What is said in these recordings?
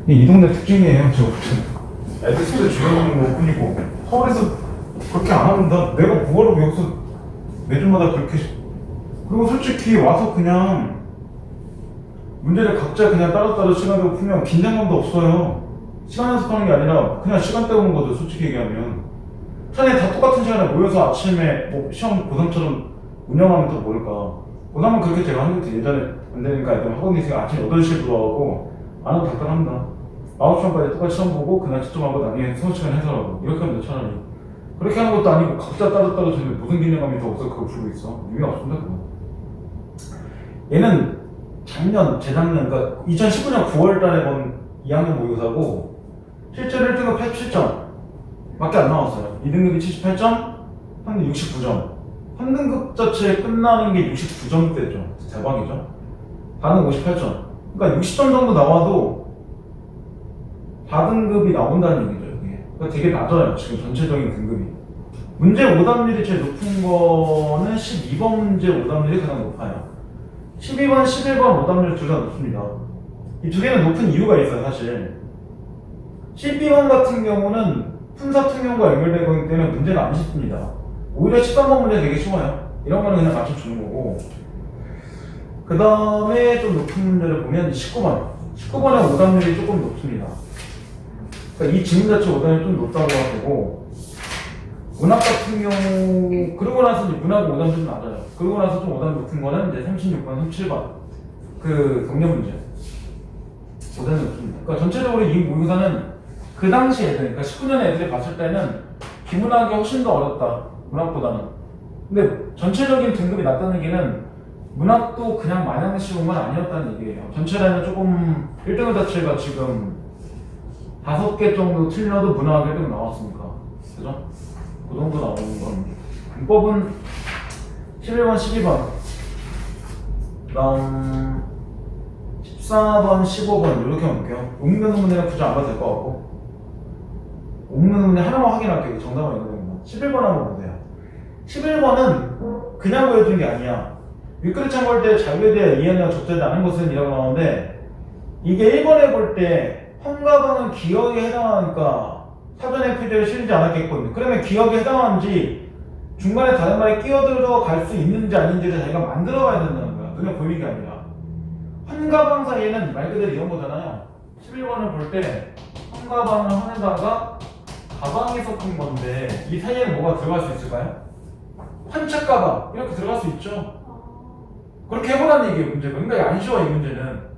이 동네 특징이에요. 저 애들 숙제 줄여놓는 거 뿐이고 서울에서 그렇게 안 하면 내가 뭐하러 여기서 매주마다 그렇게 그리고 솔직히 와서 그냥 문제를 각자 그냥 따로따로 시간대로 풀면 긴장감도 없어요. 시간 연습하는 게 아니라 그냥 시간 때우는 거죠. 솔직히 얘기하면 차라리 다 똑같은 시간에 모여서 아침에 뭐 시험 고3처럼 운영하면 또 모를까. 고3은 그렇게 제가 하는 게 예전에 안 되니까 애들 학원 있으니까 아침 8시에 들어가고 안 하고 답답합니다. 9시간까지 똑같이 시험 보고 그날 채점하고 나중에 수업 시간 해설하고 이렇게 하면 돼 차라리. 그렇게 하는 것도 아니고 각자 따로따로 저는 무슨 기념감이 더 없어 그걸 풀고 있어. 의미가 없습니다 그거. 얘는 재작년, 그러니까 2019년 9월 달에 본 2학년 모의고사고 실제로 1등급 87점 밖에 안 나왔어요. 2등급이 78점, 3등급 69점. 3등급 자체에 끝나는 게 69점대죠. 대박이죠. 반응 58점. 그러니까 60점 정도 나와도 4등급이 나온다는 얘기죠. 이게. 그러니까 되게 낮아요. 지금 전체적인 등급이. 문제 오답률이 제일 높은 거는 12번 문제 오답률이 가장 높아요. 12번, 11번 오답률 둘 다 높습니다. 이 두 개는 높은 이유가 있어요, 사실. 12번 같은 경우는 품사 통용과 연결되고 있기 때문에 문제는 안 쉽습니다. 오히려 13번 문제 되게 쉬워요. 이런 거는 그냥 맞춰주는 거고. 그 다음에 좀 높은 문제를 보면 19번. 19번의 오답률이 조금 높습니다. 그러니까 이 지문 자체 오답률이 좀 높다고 하고, 문학 같은 경우, 그러고 나서 이제 문학 오답률이 좀 낮아요. 그러고 나서 좀 오답 높은 거는 이제 36번, 37번. 그 경력 문제. 오답률이 높습니다. 그러니까 전체적으로 이 모의고사는 그 당시 애들, 그러니까 19년 애들이 봤을 때는 비문학이 훨씬 더 어렵다. 문학보다는. 근데 전체적인 등급이 낮다는 얘기는 문학도 그냥 마냥 쉬운 건 아니었다는 얘기예요. 전체라면 조금 1등급 자체가 지금 5개 정도 틀려도 문학 1등 나왔으니까. 그죠? 그 정도 나오는 건. 문법은 11번, 12번. 그 다음 14번, 15번 이렇게 볼게요. 음면 문제는 굳이 안 봐도 될 것 같고. 음면 문제 하나만 확인할게요. 정답만 있는 겁니다. 11번 한번 보세요. 11번은 그냥 보여주는 게 아니야. 윗글을 참고할 때 자유에 대해 이해나 적절하지 않은 것은 이라고 나오는데 이게 1번에 볼 때 험가방은 기억에 해당하니까 사전에 표제를 실리지 않았겠거든요. 그러면 기억에 해당하는지 중간에 다른 말에 끼어들어 갈 수 있는지 아닌지를 자기가 만들어 봐야 된다는 거야. 눈에 보이는 게 아니라. 험가방 사이에는 말 그대로 이런 거잖아요. 11번을 볼 때 험가방을 하에다가 가방이 섞은 건데 이 사이에는 뭐가 들어갈 수 있을까요? 환책 가방 이렇게 들어갈 수 있죠. 그렇게 해보라는 얘기예요. 문제가. 그러니까 안 쉬워 이 문제는.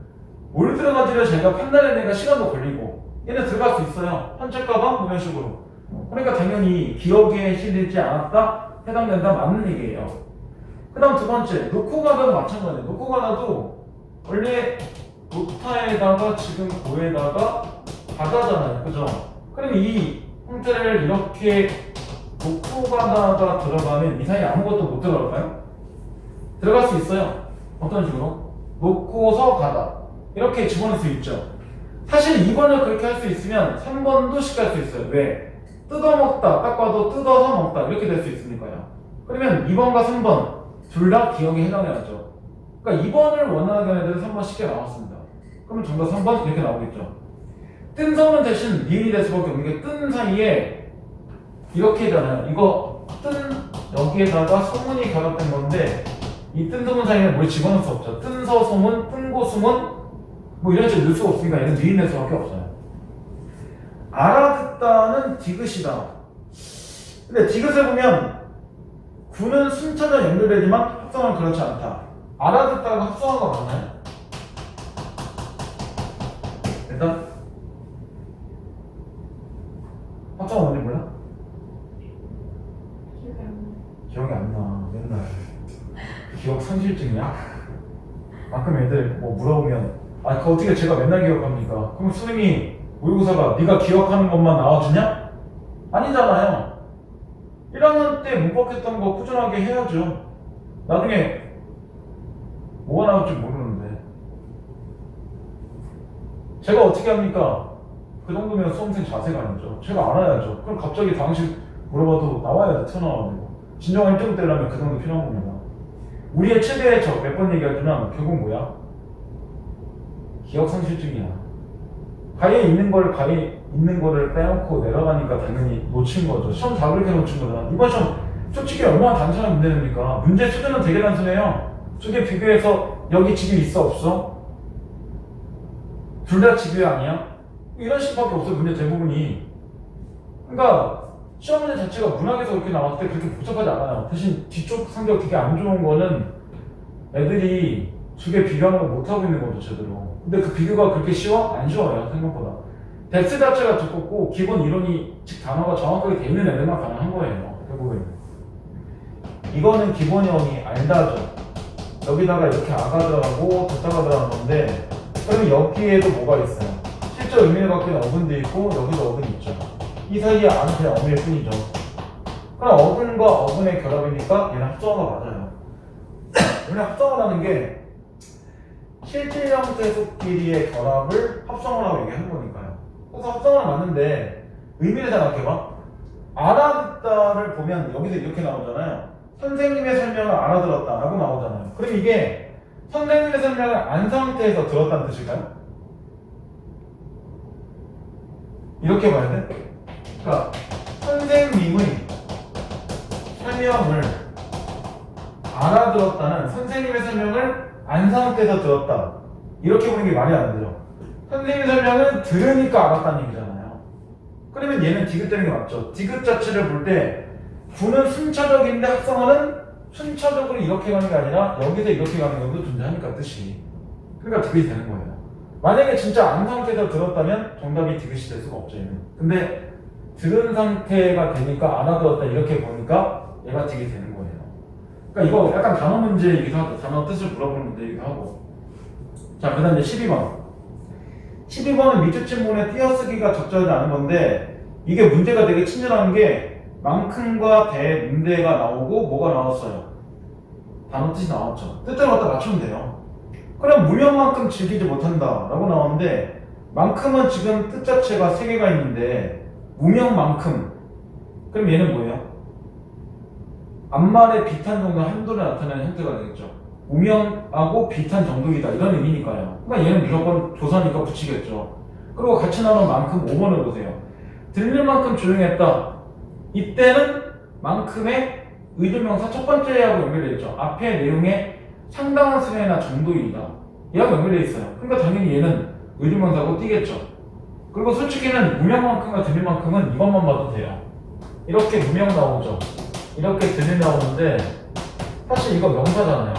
뭘 들어가지를 자기가 판단해내니까 시간도 걸리고 얘는 들어갈 수 있어요. 환책 가방 뭐 이런 식으로. 그러니까 당연히 기억에 실리지 않았다 해당된다 맞는 얘기예요. 그 다음 두 번째 놓고 가다도 마찬가지예요. 놓고 가다도 원래 놓다에다가 지금 고에다가 가다잖아요. 그죠? 그럼 이 형태를 이렇게 놓고 가다가 들어가면 이 사이에 아무것도 못 들어갈까요? 들어갈 수 있어요. 어떤 식으로? 놓고서 가다 이렇게 집어넣을 수 있죠. 사실 2번을 그렇게 할 수 있으면 3번도 쉽게 할 수 있어요. 왜? 뜯어먹다 딱 봐도 뜯어서 먹다 이렇게 될 수 있으니까요. 그러면 2번과 3번 둘 다 기억에 해당해야죠. 그러니까 2번을 원하는 애들은 3번 쉽게 나왔습니다. 그러면 정답 3번 이렇게 나오겠죠. 뜬 서문 대신 니은이 될 수밖에 없는 게 뜬 사이에 이렇게 되잖아요. 이거 뜬 여기에다가 소문이 결합된 건데 이 뜬 소문 사이에는 뭘 집어넣을 수 없죠. 뜬서 소문, 뜬고 소문 뭐 이런 식으로 넣을 수가 없으니까 얘는 니은 될 수밖에 없어요. 알아듣다는 디귿이다. 근데 디귿을 보면 구는 순차적 연결되지만 합성은 그렇지 않다. 알아듣다가 합성한 거 맞나요? 일단 합성은 뭔지 몰라? 기억이 안 나. 맨날 기억 상실증이야? 가끔 애들 뭐 물어보면 그거 어떻게 제가 맨날 기억합니까? 그럼 선생님이 모의고사가 네가 기억하는 것만 나와주냐? 아니잖아요. 1학년 때 문법했던 거 꾸준하게 해야죠. 나중에 뭐가 나올지 모르는데 제가 어떻게 합니까? 그 정도면 수험생 자세가 아니죠. 제가 알아야죠. 그럼 갑자기 당신 물어봐도 나와야 돼. 튀어나와가지고 진정한 1등 되려면 그 정도 필요한 겁니다. 우리의 최대의 적 몇 번 얘기하지만 결국 뭐야? 기억상실증이야. 가에 있는 거를 빼놓고 내려가니까 당연히 놓친 거죠. 시험 다 그렇게 놓친 거잖아. 이번 시험 솔직히 얼마나 단순한 문제입니까? 문제 수준은 되게 단순해요. 두 개 비교해서 여기 집이 있어 없어? 둘 다 집이 아니야? 이런 식밖에 없어 문제 대부분이. 그러니까 시험 문제 자체가 문학에서 그렇게 나왔을 때 그렇게 복잡하지 않아요. 대신 뒤쪽 성격 되게 안 좋은 거는 애들이 두 개 비교하는 걸 못하고 있는 거죠 제대로. 근데 그 비교가 그렇게 쉬워? 안 쉬워요 생각보다. 덱스 자체가 두껍고 기본 이론이 즉 단어가 정확하게 돼 있는 애들만 가능한 거예요 결국에는. 이거는 기본형이 알다죠. 여기다가 이렇게 아가 들어가고 뒀다가 들어간 건데 그러면 여기에도 뭐가 있어요? 실제 의미를 갖고 있는 어근도 있고 여기도 어근이 있죠. 이 사이에 안은 그냥 어근일 뿐이죠. 그럼 어근과 어근의 결합이니까 얘는 합성어가 맞아요. 왜냐면 합성어라는 게 실질 형태 속끼리의 결합을 합성어라고 얘기하는 거니까요. 그래서 합성어는 맞는데 의미를 생각해봐. 알아듣다를 보면 여기서 이렇게 나오잖아요. 선생님의 설명을 알아들었다라고 나오잖아요. 그럼 이게 선생님의 설명을 안 상태에서 들었다는 뜻일까요? 이렇게 봐야 돼? 그러니까 선생님의 설명을 알아들었다는 선생님의 설명을 안 상태에서 들었다. 이렇게 보는 게 말이 안 되죠. 선생님의 설명은 들으니까 알았다는 얘기잖아요. 그러면 얘는 디귿되는 게 맞죠. 디귿 자체를 볼 때 구는 순차적인데 합성어는 순차적으로 이렇게 가는 게 아니라 여기서 이렇게 가는 경우도 존재하니까 뜻이. 그러니까 디귿이 되는 거예요. 만약에 진짜 안 상태에서 들었다면 정답이 디귿이 될 수가 없죠 얘는. 근데 들은 상태가 되니까 알아들었다 이렇게 보니까 얘가 디귿이 되는 거예요. 그러니까 이거 약간 단어 문제이기도 하고 단어 뜻을 물어보는 문제이기도 하고. 자, 그 다음 이제 12번. 12번은 밑줄 친문에 띄어쓰기가 적절하지 않은 건데 이게 문제가 되게 친절한 게 만큼과 대, 문대가 나오고 뭐가 나왔어요? 단어 뜻이 나왔죠. 뜻대로 갖다 맞추면 돼요. 그럼 무명만큼 즐기지 못한다 라고 나오는데 만큼은 지금 뜻 자체가 3개가 있는데 무명만큼 그럼 얘는 뭐예요? 앞말의 비탄 정도 한도를 나타내는 형태가 되겠죠. 무명하고 비탄 정도이다 이런 의미니까요. 그러니까 얘는 무조건 조사니까 붙이겠죠. 그리고 같이 나오는 만큼 5번을 보세요. 들릴 만큼 조용했다. 이때는 만큼의 의도명사 첫 번째하고 연결되어 있죠. 앞에 내용에 상당한 수혜나 정도이다. 얘하고 연결되어 있어요. 그러니까 당연히 얘는 의도명사고 띄겠죠. 그리고 솔직히는 무명만큼과 들릴 만큼은 이것만 봐도 돼요. 이렇게 무명 나오죠. 이렇게 들릴 나오는데 사실 이거 명사잖아요.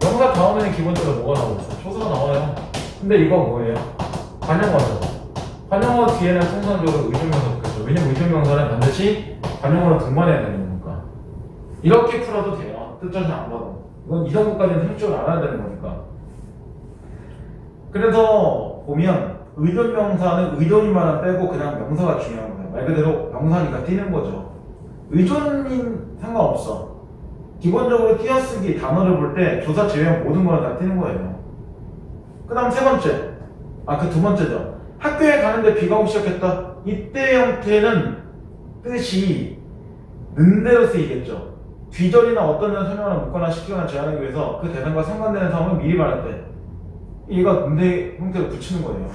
명사 다음에는 기본적으로 뭐가 나오고 있어요? 조사가 나와요. 근데 이거 뭐예요? 관용어죠. 관용어 뒤에는 통상적으로 의존명사 붙겠죠. 왜냐면 의존명사는 반드시 관용어로 동반해야 되는 거니까. 이렇게 풀어도 돼요. 뜻 자체 안 봐도. 이건 이 정도까지는 형식을 알아야 되는 거니까. 그래서 보면 의존명사는 의존인만 빼고 그냥 명사가 중요한 거예요. 말 그대로 명사니까 띄는 거죠. 의존인 상관없어. 기본적으로 띄어쓰기 단어를 볼 때 조사 제외한 모든 거는 다 띄는 거예요. 그 다음 세 번째. 그 두 번째죠. 학교에 가는데 비가 오기 시작했다. 이때 형태는 뜻이 는대로 쓰이겠죠. 귀절이나 어떤 점 설명을 묻거나 시키거나 제한하기 위해서 그 대상과 상관되는 상황을 미리 말할 때 얘가 는대 형태로 붙이는 거예요.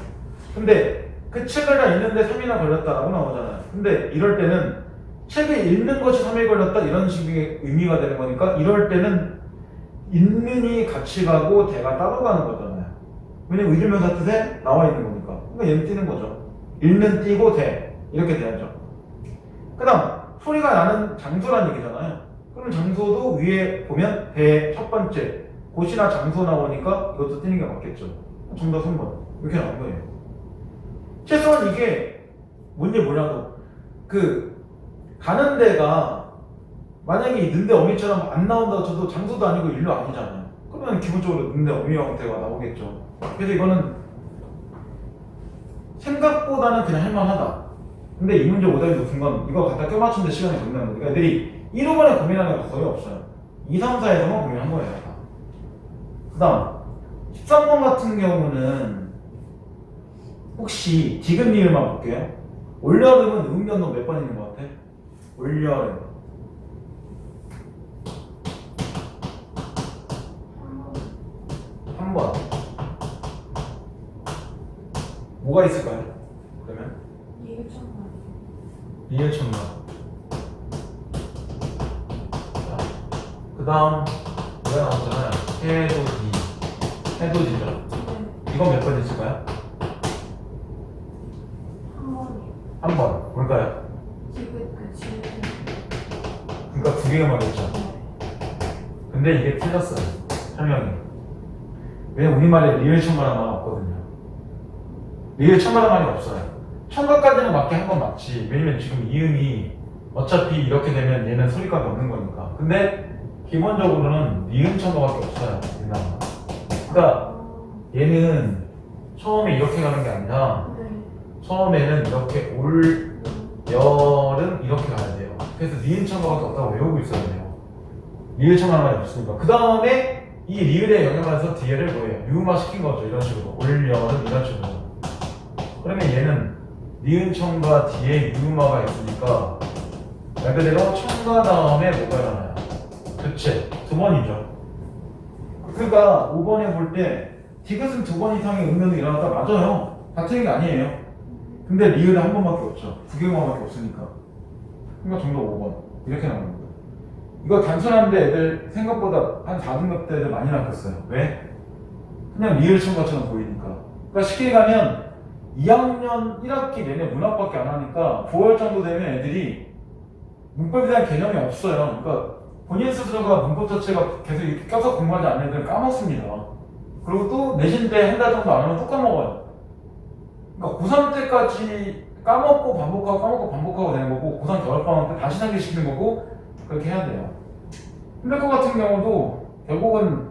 근데 그 책을 다 읽는데 3일이나 걸렸다라고 나오잖아요. 근데 이럴 때는 책을 읽는 것이 3일 걸렸다 이런 식의 의미가 되는 거니까 이럴 때는 읽는이 같이 가고 대가 따로 가는 거잖아요. 왜냐면 의존명사 뜻에 나와 있는 거니까. 그러니까 얘는 띄는 거죠. 읽는 띄고 대 이렇게 돼야죠. 그 다음 소리가 나는 장소란 얘기잖아요. 그럼 장소도 위에 보면 대 첫 번째 곳이나 장소 나오니까 이것도 띄는 게 맞겠죠. 정답 3번 이렇게 나온 거예요. 최소한 이게 뭔지 몰라도 가는 데가 만약에 있는데 어미처럼 안 나온다고 쳐도 장소도 아니고 일로 아니잖아요. 그러면 기본적으로 있는데 어미 형태가 나오겠죠. 그래서 이거는 생각보다는 그냥 할만하다. 근데 이 문제 오답이 높은 건 이거 갖다 껴맞추는데 시간이 걸리는 거니까 애들이 1호번에 고민하는 게 거의 없어요. 2, 3, 4에서만 고민한 거예요. 그 다음 13번 같은 경우는 혹시 디귿 리을만 볼게요. 올여름은 음연도 몇 번 있는 것 같아? 올여름 한 번. 뭐가 있을까요? 그러면 리을천만. 리을천만. 그 다음 뭐가 나왔잖아요. 해도지죠. 네. 이건 몇 번 있을까요? 한 번이요. 한 번. 뭘까요? 지금. 그러니까 두 개가 맞겠죠. 네. 근데 이게 틀렸어요. 설명이. 왜냐면 우리말에 리을천만한 말은 없거든요. 리을천만한 말이 없어요. 청가까지는 맞게 한 번 맞지. 왜냐면 지금 이음이 어차피 이렇게 되면 얘는 소리값이 없는 거니까. 근데 기본적으로는 니은천가밖에 없어요. 우리나라. 그러니까 얘는 처음에 이렇게 가는 게 아니라 네. 처음에는 이렇게 올 열은 이렇게 가야 돼요. 그래서 니은천가밖에 없다고 외우고 있어야 돼요. 리을천만한 말이 없으니까. 그 다음에 이 리을에 영향을 뒤에를 뭐예요? 유음화 시킨 거죠. 이런 식으로. 올 열은 이런 식으로. 그러면 얘는 니은천가 뒤에 유음화가 있으니까 말 그대로 천가 다음에 뭐가 일어나요? 그치, 두 번이죠. 그러니까 5번에 볼 때 디귿은 두 번 이상의 음면이 일어났다. 맞아요. 다 틀린 게 아니에요. 근데 리을은 한 번밖에 없죠. 두 개만밖에 없으니까. 그러니까 정답 5번. 이렇게 나오는 거예요. 이거 단순한데 애들 생각보다 한 4등급 때 애들 많이 낚였어요. 왜? 그냥 리을 천가처럼 보이니까. 그러니까 쉽게 가면 2학년 1학기 내내 문학밖에 안 하니까 9월 정도 되면 애들이 문법에 대한 개념이 없어요. 그러니까 본인 스스로가 문법 자체가 계속 이렇게 껴서 공부하지 않는 애들은 까먹습니다. 그리고 또 내신 때 한 달 정도 안 하면 또 까먹어요. 그러니까 고3 때까지 까먹고 반복하고 되는 거고 고3 겨울방학 때 다시 상기시키는 거고 그렇게 해야 돼요. 힘들것 같은 경우도 결국은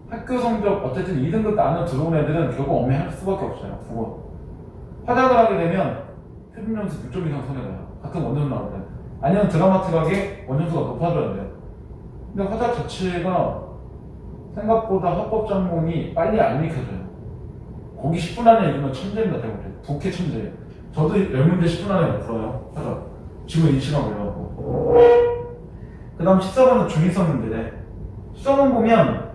학교 성적 어쨌든 2등급 안으로 들어온 애들은 결국 엄매할 수밖에 없어요. 국어. 화작을 하게 되면 표준 점수 6점 이상 손해봐요. 같은 원점 나올 때. 아니면 드라마틱하게 원점수가 높아져야 돼요. 근데 화작 자체가 생각보다 합법 전문이 빨리 안 익혀져요. 거기 10분 안에 읽으면 천재입니다. 대부분. 독해 천재. 저도 10문제 10분 안에 못 풀어요. 화작. 지금 이 시간 걸려갖고. 그 다음 14번은 중의성 문제래. 14번 보면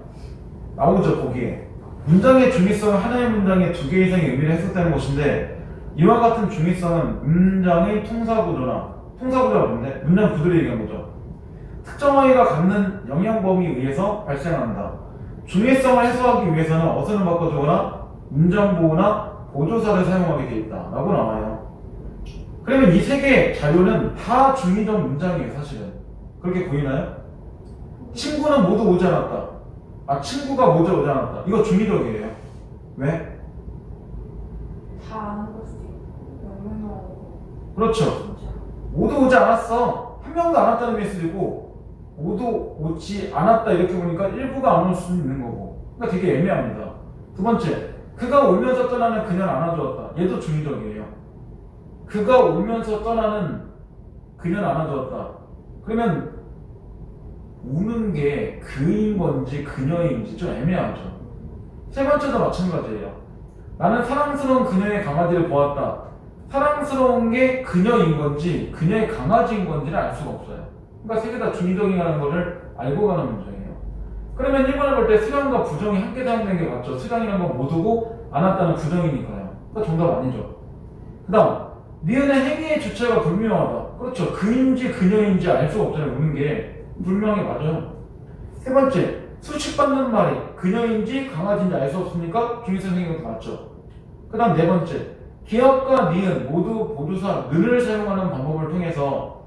나오죠. 거기에 문장의 중의성은 하나의 문장에 두 개 이상의 의미를 해석되는 것인데 이와 같은 중의성은 문장의 통사구조가 뭔데? 문장 구조를 얘기한 거죠. 특정 어휘가 갖는 영향 범위에 의해서 발생한다. 중의성을 해소하기 위해서는 어선을 바꿔주거나 문장보호나 보조사를 사용하게 돼 있다 라고 나와요. 그러면 이 세 개의 자료는 다 중의적 문장이에요. 사실은 그렇게 보이나요? 친구는 모두 오지 않았다. 친구가 모두 오지 않았다. 이거 중의적이에요. 왜? 다 아는 걸 수도 있고 영문하고. 그렇죠. 진짜. 모두 오지 않았어. 한 명도 안 왔다는 게 있을 수고 모두 오지 않았다 이렇게 보니까 일부가 안 올 수는 있는 거고. 그러니까 되게 애매합니다. 두 번째, 그가 울면서 떠나는 그녀를 안아주었다. 얘도 중의적이에요. 그가 울면서 떠나는 그녀를 안아주었다. 그러면 우는 게 그인 건지 그녀인지 좀 애매하죠. 세 번째도 마찬가지예요. 나는 사랑스러운 그녀의 강아지를 보았다. 사랑스러운 게 그녀인 건지 그녀의 강아지인 건지는 알 수가 없어요. 그러니까 세 개 다 중의적이라는 거를 알고 가는 문제예요. 그러면 1번을 볼 때 수량과 부정이 함께 사용된 게 맞죠. 수량이라는 건 모두고 안았다는 부정이니까요. 그러니까 정답 아니죠. 그 다음 니은의 행위의 주체가 불명하다. 그렇죠. 그인지 그녀인지 알 수가 없잖아요. 우는 게 불명하게 맞아요. 세 번째, 수칙받는 말이 그녀인지 강아지인지 알 수 없으니까 중의성 행위가 맞죠. 그 다음 네 번째, 기억과 니은 모두 보조사 는을 사용하는 방법을 통해서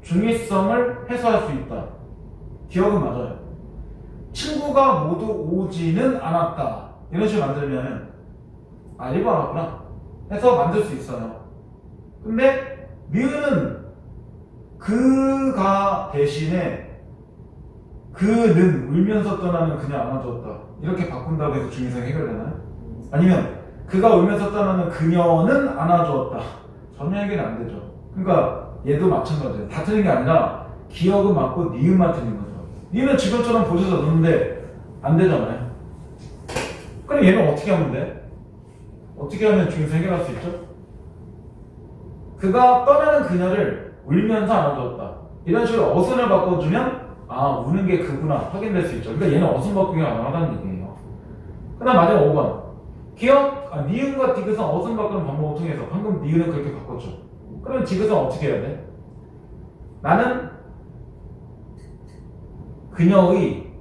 중의성을 해소할 수 있다. 기억은 맞아요. 친구가 모두 오지는 않았다. 이런 식으로 만들면 일부 알았구나 해서 만들 수 있어요. 근데 니은은 그가 대신에 그는 울면서 떠나는 그녀 안아주었다 이렇게 바꾼다고 해서 중의성이 해결되나요? 아니면 그가 울면서 떠나는 그녀는 안아주었다 전혀 해결이 안 되죠. 그러니까 얘도 마찬가지예요. 다 틀린 게 아니라 기억은 맞고 니은만 틀린 거죠. 니은은 지금처럼 보셔서 넣는데 안 되잖아요. 그럼 얘는 어떻게 하면 돼? 어떻게 하면 중의성 해결할 수 있죠? 그가 떠나는 그녀를 울면서 안아주었다 이런 식으로 어순을 바꿔주면 우는 게 그구나 확인될 수 있죠. 그러니까 얘는 어순 바꾸기가 가능하다는 얘기예요. 그 다음 마지막 5번 니은과 디귿은 어순 바꾸는 방법을 통해서 방금 니은은 그렇게 바꿨죠. 그럼 디귿은 어떻게 해야 돼? 나는 그녀의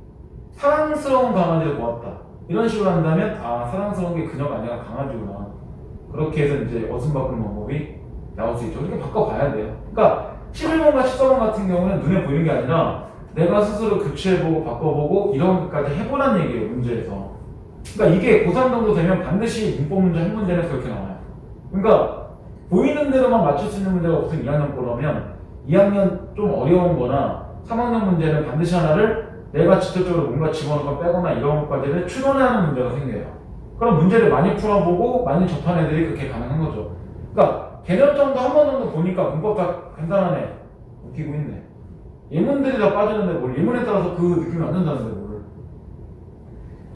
사랑스러운 강아지를 보았다. 이런 식으로 한다면 사랑스러운 게 그녀가 아니라 강아지구나. 그렇게 해서 이제 어순 바꾸는 방법이 나올 수 있죠. 그렇게 바꿔봐야 돼요. 그러니까 11번과 14번 같은 경우는 눈에 보이는 게 아니라 내가 스스로 교체해보고 바꿔보고 이런 것까지 해보라는 얘기예요. 문제에서. 그러니까 이게 고3 정도 되면 반드시 문법 문제 한 문제는 그렇게 나와요. 그러니까 보이는 대로만 맞출 수 있는 문제가 없으면 2학년 거라면 2학년 좀 어려운 거나 3학년 문제는 반드시 하나를 내가 직접적으로 뭔가 집어넣거나 빼거나 이런 것까지를 추론하는 문제가 생겨요. 그럼 문제를 많이 풀어보고 많이 접한 애들이 그렇게 가능한 거죠. 그러니까 개념점도 한 번 정도 보니까 문법 다 간단하네. 웃기고 있네. 예문들이 다 빠지는데 뭘 예문에 따라서 그 느낌이 안 난다는데 뭘.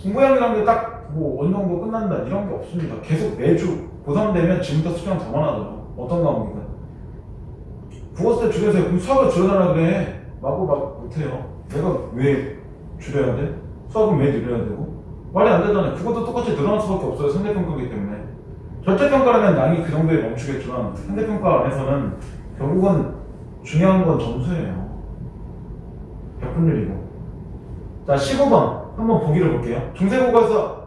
공부형이라는 게 딱 뭐 어느 정도 끝난다 이런 게 없습니다. 계속 매주 고3 되면 지금부터 수량 더 많아져요. 어떤 과목이든. 국어 쓸 때 줄여서요. 그럼 수학을 줄여달라 그래. 마구 막 못해요. 내가 왜 줄여야 돼? 수학은 왜 늘려야 되고? 말이 안 되잖아요. 그것도 똑같이 늘어날 수밖에 없어요. 상대평가이기 때문에. 절대평가라면 양이 그 정도에 멈추겠지만 상대평가 안에서는 결국은 중요한 건 점수예요. 백분율이고. 자, 15번 한번 보기를 볼게요. 중세국어에서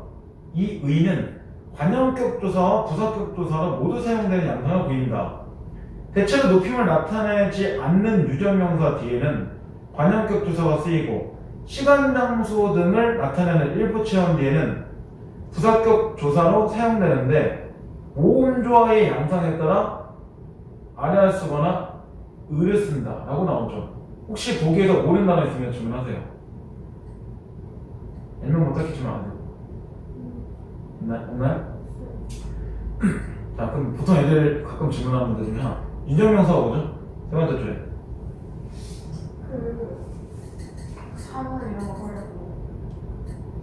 이 의는 관형격 조사와 부사격 조사로 모두 사용되는 양상을 보인다. 대체로 높임을 나타내지 않는 유전명사 뒤에는 관형격 조사가 쓰이고 시간, 장소 등을 나타내는 일부 체험 뒤에는 부사격 조사로 사용되는데 모음조화의 양상에 따라 아래를 쓰거나 을을 쓴다 라고 나오죠. 혹시 보기에서 모르는 단어 있으면 질문하세요. 아니면 못 딱히지만 안 돼요. 없나요? 자, 그럼 보통 애들 가끔 질문하는 문제 중에 하나. 인정명사가 뭐죠? 세 번째 줄에. 사물 이런 거 보려고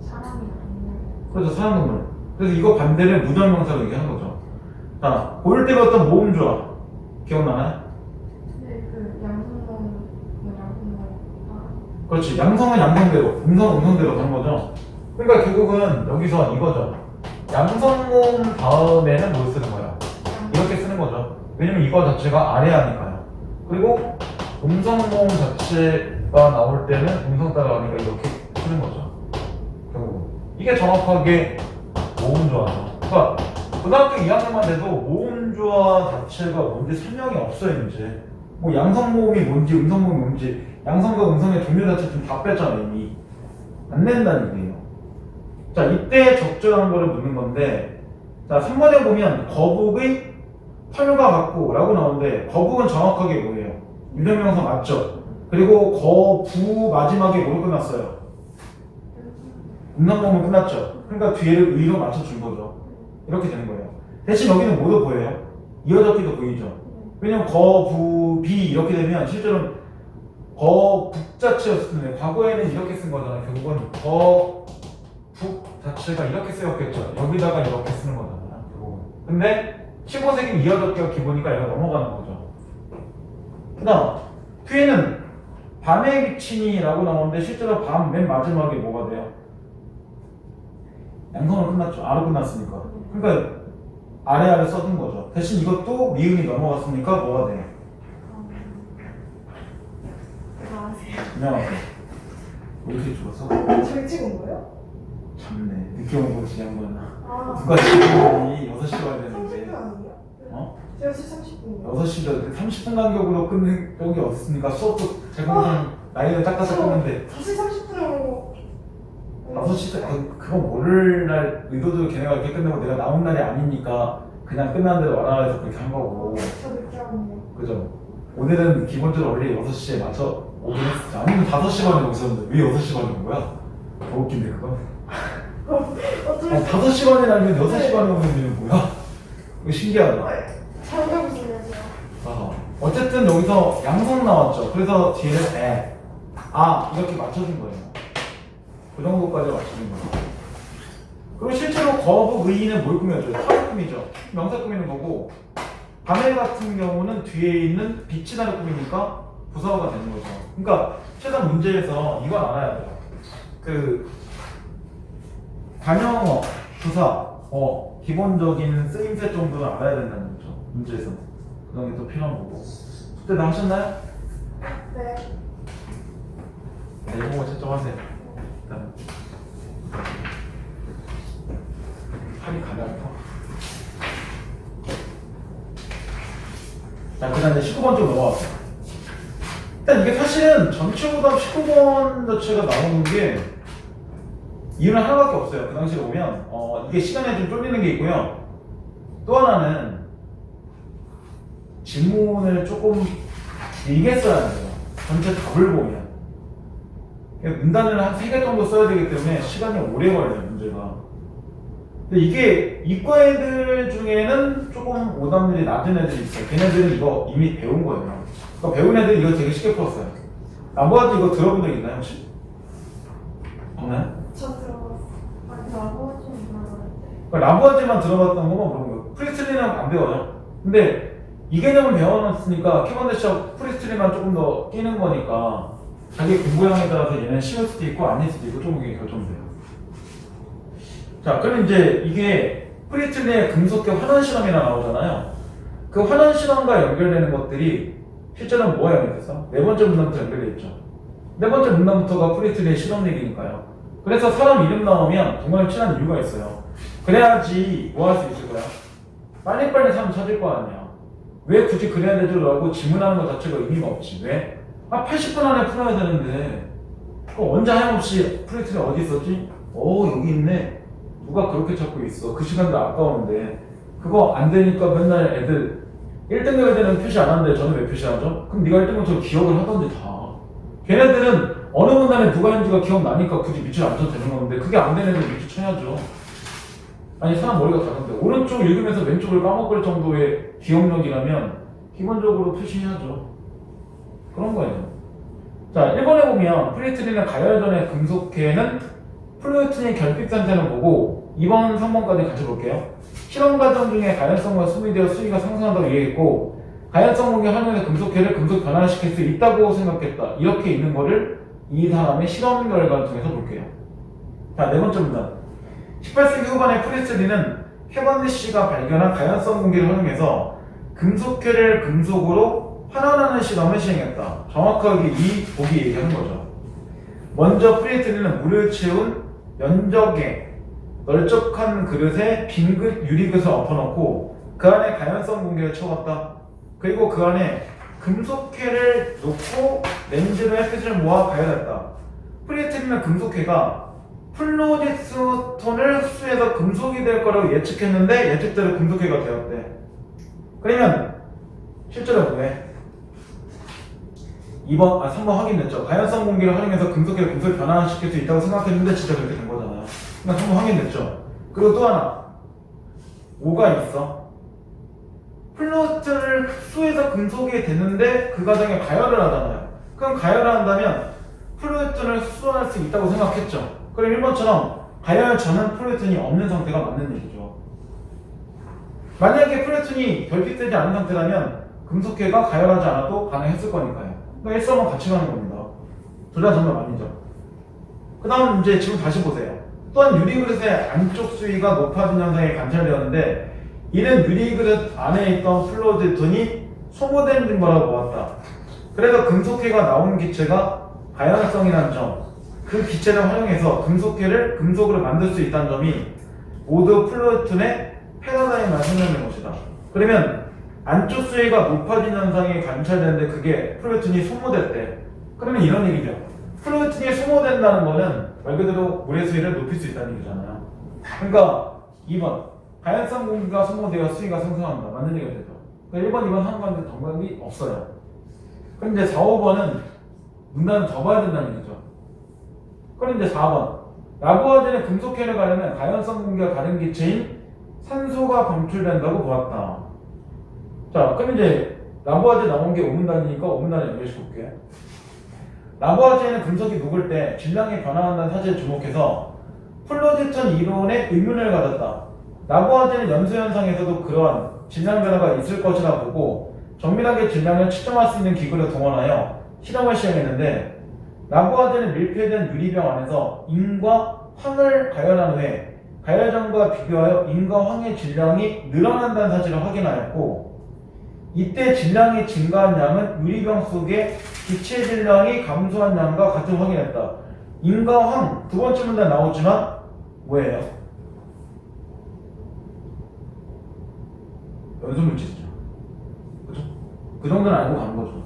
사람이나 동물. 그래서 사람 동물. 그래서 이거 반대를 무정명사로 얘기하는 거죠. 자, 고일 때 봤던 모음조화 기억나나요? 네, 그 양성모, 그렇지. 양성은 양성대로, 음성은 음성대로 가는 거죠. 그러니까 결국은 여기서 이거죠. 양성모음 다음에는 뭘 쓰는 거예요? 이렇게 쓰는 거죠. 왜냐면 이거 자체가 아래하니까요. 그리고 음성모음 자체가 나올 때는 음성 따라가니까 이렇게 쓰는 거죠. 결국은. 이게 정확하게 모음조화죠. 그러니까 고등학교 2학년만 돼도 모음조화 자체가 뭔지 설명이 없어요, 이제. 뭐 양성모음이 뭔지 음성모음이 뭔지 양성과 음성의 종류 자체 좀 다 뺐잖아요, 이미. 안 낸다는 얘기예요. 자, 이때 적절한 거를 묻는 건데, 자, 3번에 보면 거북의 털과 같고 라고 나오는데 거북은 정확하게 뭐예요? 유전명사 맞죠? 그리고 거부 마지막에 뭐로 끝났어요? 음성모음은 끝났죠? 그러니까 뒤에를 의로 맞춰준 거죠. 이렇게 되는 거예요. 대신 여기는 뭐도 보여요? 이어잡기도 보이죠? 왜냐면 거부비 이렇게 되면 실제로 거북 자체였을 텐데 과거에는 이렇게 쓴 거잖아요. 결국은 거북 자체가 이렇게 쓰였겠죠. 여기다가 이렇게 쓰는 거잖아요. 결국은. 근데 15세기는 이어잡기가 기본이니까 얘가 넘어가는 거죠. 그 다음 뒤에는 밤에 비치니라고 나오는데 실제로 밤 맨 마지막에 뭐가 돼요? 양성은 끝났죠. 아로 끝났으니까. 그러니까 아래 써둔 거죠. 대신 이것도 미음이 넘어갔으니까 뭐가 돼요? 안녕하세요. 안녕하세요. 왜 이렇게 죽었어? 저희 찍은 거예요? 참네. 늦게 온 거지 양반아. 아, 누가 지금이 6시 와야 30분 되는데 아니에요? 어? 6시 30분이요. 6시도 30분 간격으로 끊는 적이 없으니까 수업도 제공상 나이를 닦아서 끊는데 5시 30분으로 5시 그거 모를 날 의도도 걔네가 이렇게 끝내고 내가 나온 날이 아니니까 그냥 끝난 대로 와라 해서 그렇게 한 거고 저 늦게 왔네요. 그죠? 오늘은 기본적으로 원래 6시에 맞춰 오긴 했어. 아니면 5시 반에 오셨는데 왜 6시 반에 온 거야? 더 웃긴데 그거? 어떻게 5시 반에 아니면 6시 반에 오는 일은 뭐야? 이거 신기하다. 잘 배우시네요. 어쨌든 여기서 양성 나왔죠. 그래서 뒤에는 이렇게 맞춰준 거예요. 그 정도까지 맞춰준 거예요. 그리고 실제로 거북 의인은 뭘 꾸며줘요? 털을 꾸미죠. 명사 꾸미는 거고 밤에 같은 경우는 뒤에 있는 빛이 나를 꾸미니까 부사어가 되는 거죠. 그러니까 최단 문제에서 이걸 알아야 돼요. 그 관형어, 부사, 기본적인 쓰임새 정도는 알아야 된다는 거죠. 문제에서. 그런 게 또 필요한 거고. 숙제 다 하셨나요? 네. 네, 이런 거 채점하세요. 일단 팔이 가벼워. 자, 그 다음에 19번 좀 넘어왔어요. 일단 이게 사실은 전체 오답 19번 자체가 나오는 게 이유는 하나밖에 없어요. 그 당시에 보면 이게 시간에 좀 쫄리는 게 있고요. 또 하나는 지문을 조금 길게 써야 돼요. 전체 답을 보면. 문단을 한 3개 정도 써야 되기 때문에 시간이 오래 걸려요, 문제가. 근데 이게 이과 애들 중에는 조금 오답률이 낮은 애들이 있어요. 걔네들은 이거 이미 배운 거예요. 그러니까 배운 애들은 이거 되게 쉽게 풀었어요. 나머지 이거 들어본 적 있나요, 혹시? 없나요? 저 들어봤어. 아니, 나머지는 들어봤는데. 그러니까 라부아지만 들어봤던 것만 물어본 거예요. 프리스트리는 안 배워요. 근데 이 개념을 배워놨으니까 캐번대시와 프리스트리만 조금 더 끼는 거니까 자기 공부량에 따라서 얘는 쉬울 수도 있고 아닐 수도 있고 좀 이게 결정돼요. 자, 그럼 이제 이게 프리스트리의 금속계 환원 실험이나 나오잖아요. 그 환원 실험과 연결되는 것들이 실제로는 뭐가 연결됐어? 네 번째 문단부터 연결돼 있죠. 네 번째 문단부터가 프리스트리의 실험 얘기니까요. 그래서 사람 이름 나오면 정말 친한 이유가 있어요. 그래야지 뭐 할 수 있을 거야? 빨리빨리 사람 찾을 거 아니야. 왜 굳이 그래야 되죠라고 질문하는 것 자체가 의미가 없지. 왜? 80분 안에 풀어야 되는데 언제 하염없이 프리스트리 어디 있었지? 여기 있네. 누가 그렇게 찾고 있어. 그 시간도 아까운데 그거 안 되니까 맨날 애들 1등 해야 되는 표시 안 하는데 저는 왜 표시하죠? 그럼 네가 1등부터 기억을 하던지 다. 걔네들은 어느 문단에 누가 했는지가 기억나니까 굳이 밑줄 안 쳐도 되는 건데 그게 안 되는 애들 밑줄 쳐야죠. 아니 사람 머리가 다른데 오른쪽 읽으면서 왼쪽을 까먹을 정도의 기억력이라면 기본적으로 표시해야죠. 그런 거예요. 자, 1번에 보면 프리트리는 가열전의 금속계는 플루오틴의 결핍 상태는 보고 2번, 3번까지 같이 볼게요. 실험 과정 중에 가연성과 수미되어 수위가 상승한다고 얘기했고 가연성 공개 활용해서 금속계를 금속 변화시킬 수 있다고 생각했다. 이렇게 있는 거를 이 사람의 실험 결과를 통해서 볼게요. 자, 네 번째 문단. 18세기 후반에 프리스트리는 캐번디시가 발견한 가연성 공기를 활용해서 금속계를 금속으로 환원하는 실험을 시행했다. 정확하게 이 보기 얘기하는 거죠. 먼저 프리스트리는 물을 채운 면적의 널쩍한 그릇에 빈 유리그릇을 엎어놓고 그 안에 가연성 공기를 채웠다. 그리고 그 안에 금속회를 놓고 렌즈로 햇빛을 모아 가열했다. 프리스트리는 금속회가 플로디스톤을 흡수해서 금속이 될 거라고 예측했는데 예측대로 금속회가 되었대. 그러면 실제로 뭐해? 3번 확인됐죠. 가연성 공기를 활용해서 금속계를 금속에 변화시킬 수 있다고 생각했는데 진짜 그렇게 된 거잖아요. 그러니까 3번 확인됐죠. 그리고 또 하나 5가 있어. 플루오틴을 흡수해서 금속이 됐는데 그 과정에 가열을 하잖아요. 그럼 가열을 한다면 플루오틴을 흡수할 수 있다고 생각했죠. 그럼 1번처럼 가열 전은 플루오틴이 없는 상태가 맞는 얘기죠. 만약에 플루오틴이 결핍되지 않은 상태라면 금속계가 가열하지 않아도 가능했을 거니까요. 그러니까 1, 3번 같이 가는 겁니다. 둘 다 정말 아니죠. 그 다음 이제 지금 다시 보세요. 또한 유리그릇의 안쪽 수위가 높아진 현상이 관찰되었는데 이는 유리그릇 안에 있던 플로디톤이 소모된 거라고 보았다. 그래서 금속계가 나온 기체가 가연성이라는 점, 그 기체를 활용해서 금속계를 금속으로 만들 수 있다는 점이 모두 플로디톤의 패러다임을 설명된 것이다. 그러면 안쪽 수위가 높아진 현상이 관찰되는데 그게 플루오틴이 소모됐대. 그러면 이런 얘기죠. 플루오틴이 소모된다는 거는 말 그대로 물의 수위를 높일 수 있다는 얘기잖아요. 그러니까 2번 가연성 공기가 소모되어 수위가 상승한다. 맞는 얘기가 되죠. 그러니까 1번, 2번 하는 건데 정답이 없어요. 그럼 이제 4, 5번은 문단을 더 봐야 된다는 얘기죠. 그럼 이제 4번 라부아진의 금속계를 가려면 가연성 공기가 다른 기체인 산소가 방출된다고 보았다. 자, 그럼 이제 라부아제 나온 게 5문단이니까 5문단을 연결시켜 볼게요. 라부아제는 금속이 녹을 때 질량이 변화한다는 사실에 주목해서 플로디톤 이론에 의문을 가졌다. 라부아제는 연소현상에서도 그러한 질량 변화가 있을 것이라 보고 정밀하게 질량을 측정할 수 있는 기구를 동원하여 실험을 시행했는데 라부아제는 밀폐된 유리병 안에서 인과 황을 가열한 후에 가열전과 비교하여 인과 황의 질량이 늘어난다는 사실을 확인하였고 이때 질량이 증가한 양은 유리병 속의 기체 질량이 감소한 양과 같은 확인했다. 인과 황 두 번째 문단 나오지만 뭐예요? 연소물질이죠. 그죠? 그 정도는 알고 가는 거죠.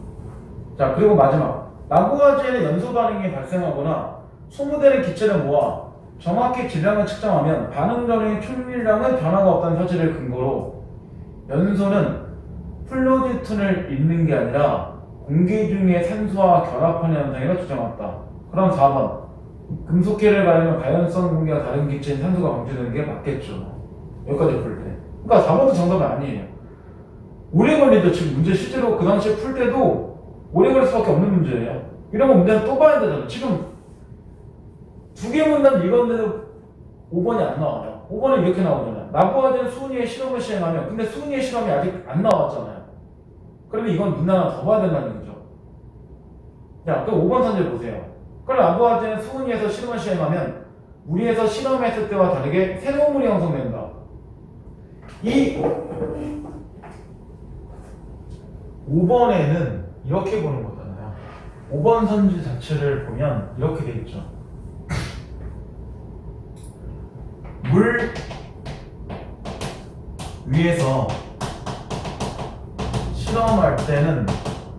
자, 그리고 마지막. 라구아지에는 연소 반응이 발생하거나 소모되는 기체를 모아 정확히 질량을 측정하면 반응 전의 총밀량은 변화가 없다는 사실을 근거로 연소는 플로디톤을 잇는 게 아니라 공기 중의 산소와 결합하는 현상이라 주장했다. 그럼 4번. 금속계를 가리면 가연성 공기와 다른 기체인 산소가 방출되는 게 맞겠죠. 여기까지 풀 때. 그러니까 4번도 정답이 아니에요. 오래 걸리죠. 지금 문제 실제로 그 당시에 풀 때도 오래 걸릴 수밖에 없는 문제예요. 이런 거 문제는 또 봐야 되잖아요. 지금 두 개 문단 읽었는데도 5번이 안 나와요. 5번은 이렇게 나오잖아요. 라구아지는 수은이의 실험을 시행하면 근데 수은이의 실험이 아직 안 나왔잖아요. 그러면 이건 문단 하나 더 봐야 된다는 얘기죠. 자, 그럼 5번 선제 보세요. 그럼 라구아지는 수은이에서 실험을 시행하면 물에서 실험했을 때와 다르게 새로운 물이 형성된다. 이 5번에는 이렇게 보는 거잖아요. 5번 선지 자체를 보면 이렇게 돼 있죠. 물 위에서 실험할 때는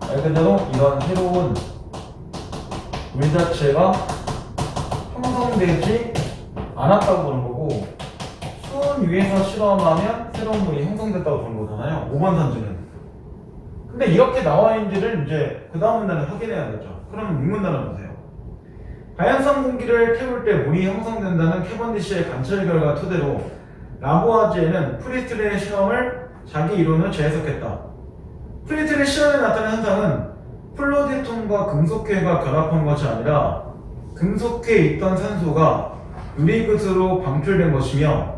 말 그대로 이런 새로운 물 자체가 형성되지 않았다고 보는 거고 수온 위에서 실험하면 새로운 물이 형성됐다고 보는 거잖아요. 5번 선지는. 근데 이렇게 나와 있는지를 이제 그 다음 문단을 확인해야겠죠. 그럼 6문단을 보세요. 가연성 공기를 태울 때 물이 형성된다는 캐번디시의 관찰 결과 토대로 라부아지에는 프리트리의 실험을 자기 이론을 재해석했다. 프리트리 실험에 나타난 현상은 플로디톤과 금속계가 결합한 것이 아니라 금속계에 있던 산소가 유리그스로 방출된 것이며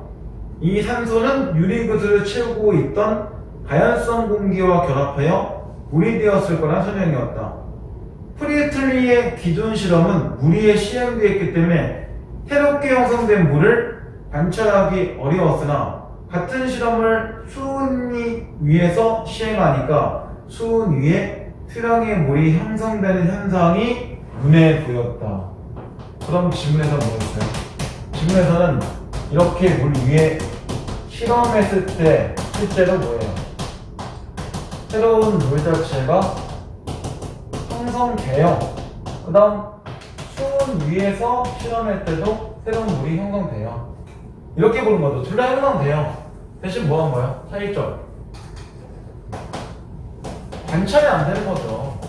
이 산소는 유리그스를 채우고 있던 가연성 공기와 결합하여 물이 되었을 거란 설명이었다. 프리트리의 기존 실험은 무리에 시행되었기 때문에 새롭게 형성된 물을 관찰하기 어려웠으나 같은 실험을 수은 위에서 시행하니까 수은 위에 수량의 물이 형성되는 현상이 눈에 보였다. 그럼 지문에서 뭐였어요? 지문에서는 이렇게 물 위에 실험했을 때 실제로 뭐예요? 새로운 물 자체가 형성돼요. 그 다음 수온 위에서 실험할 때도 새로운 물이 형성돼요. 이렇게 보는 거죠. 둘 다 형성돼요. 대신 뭐 한 거예요? 차이점. 관찰이 안 되는 거죠.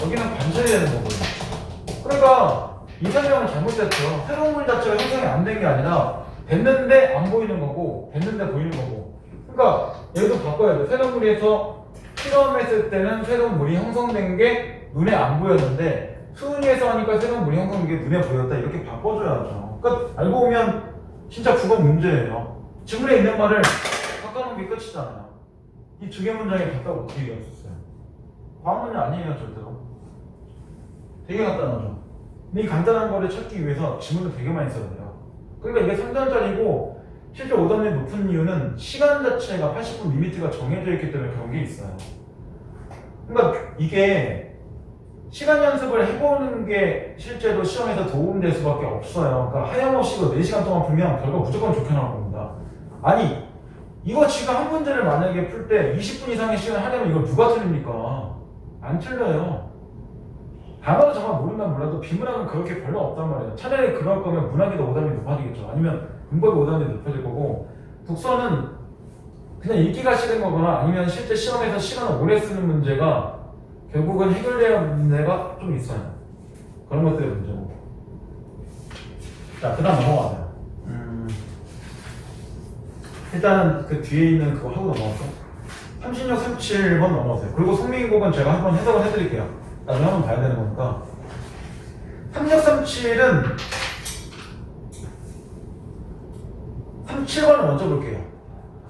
여기는 관찰이 되는 거거든요. 그러니까 이 설명은 잘못됐죠. 새로운 물 자체가 형성이 안 된 게 아니라 됐는데 안 보이는 거고 됐는데 보이는 거고. 그러니까 여기도 바꿔야 돼요. 새로운 물에서 실험했을 때는 새로운 물이 형성된 게 눈에 안 보였는데 수은 위에서 하니까 새로운 물이 형성된 게 눈에 보였다. 이렇게 바꿔줘야죠. 그러니까 알고 보면 진짜 국어 문제예요. 지문에 있는 말을 바꿔놓은 게 끝이잖아요. 이 두 개 문장에 바꿔 어떻게 이해했었어요? 과문이 아니에요, 절대로. 되게 간단하죠. 근데 이 간단한 거를 찾기 위해서 지문을 되게 많이 써야 돼요. 그러니까 이게 3단짜리고 실제 오답률이 높은 이유는 시간 자체가 80분 리미트가 정해져 있기 때문에 그런 게 있어요. 그러니까 이게 시간 연습을 해보는 게 실제로 시험에서 도움될 수밖에 없어요. 그러니까 하염없이 이거 4시간 동안 풀면 결과 무조건 좋게 나올 겁니다. 아니 이거 지금 한 문제를 만약에 풀 때 20분 이상의 시간을 하려면 이걸 누가 틀립니까? 안 틀려요. 단어를 정말 모른다면 몰라도 비문학은 그렇게 별로 없단 말이에요. 차라리 그럴 거면 문학에도 오답이 높아지겠죠. 아니면 문법에 오답이 높아질 거고 독서는 그냥 읽기가 싫은 거거나 아니면 실제 시험에서 시간을 오래 쓰는 문제가 결국은 해결돼야 하는 문제가 좀 있어요. 그런 것들이 문제고. 자, 그 다음 넘어가세요. 일단은 그 뒤에 있는 그거 하고 넘어갔어. 36, 37번 넘어가세요. 그리고 송민국은 제가 한번 해석을 해드릴게요. 나중에 한번 봐야 되는 거니까. 36, 37은 37번을 먼저 볼게요.